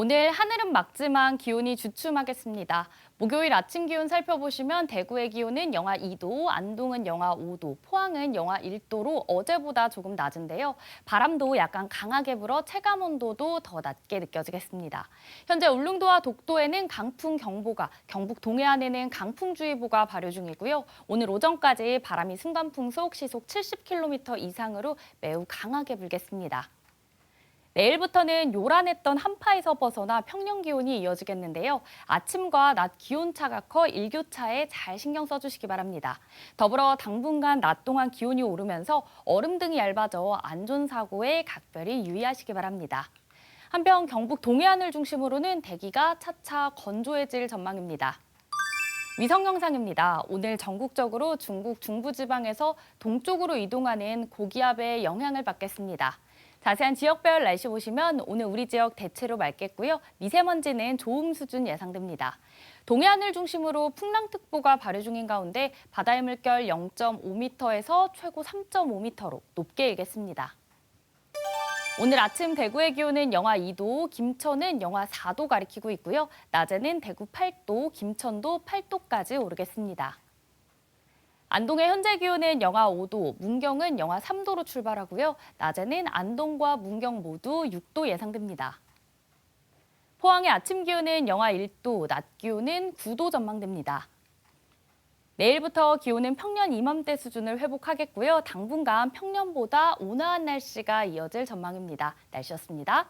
오늘 하늘은 맑지만 기온이 주춤하겠습니다. 목요일 아침 기온 살펴보시면 대구의 기온은 영하 2도, 안동은 영하 5도, 포항은 영하 1도로 어제보다 조금 낮은데요. 바람도 약간 강하게 불어 체감 온도도 더 낮게 느껴지겠습니다. 현재 울릉도와 독도에는 강풍 경보가, 경북 동해안에는 강풍주의보가 발효 중이고요. 오늘 오전까지 바람이 순간 풍속 시속 70km 이상으로 매우 강하게 불겠습니다. 내일부터는 요란했던 한파에서 벗어나 평년 기온이 이어지겠는데요. 아침과 낮 기온차가 커 일교차에 잘 신경 써주시기 바랍니다. 더불어 당분간 낮 동안 기온이 오르면서 얼음 등이 얇아져 안전사고에 각별히 유의하시기 바랍니다. 한편 경북 동해안을 중심으로는 대기가 차차 건조해질 전망입니다. 위성 영상입니다. 오늘 전국적으로 중국 중부지방에서 동쪽으로 이동하는 고기압의 영향을 받겠습니다. 자세한 지역별 날씨 보시면 오늘 우리 지역 대체로 맑겠고요. 미세먼지는 좋음 수준 예상됩니다. 동해안을 중심으로 풍랑특보가 발효 중인 가운데 바다의 물결 0.5m에서 최고 3.5m로 높게 일겠습니다. 오늘 아침 대구의 기온은 영하 2도, 김천은 영하 4도 가리키고 있고요. 낮에는 대구 8도, 김천도 8도까지 오르겠습니다. 안동의 현재 기온은 영하 5도, 문경은 영하 3도로 출발하고요. 낮에는 안동과 문경 모두 6도 예상됩니다. 포항의 아침 기온은 영하 1도, 낮 기온은 9도 전망됩니다. 내일부터 기온은 평년 이맘때 수준을 회복하겠고요. 당분간 평년보다 온화한 날씨가 이어질 전망입니다. 날씨였습니다.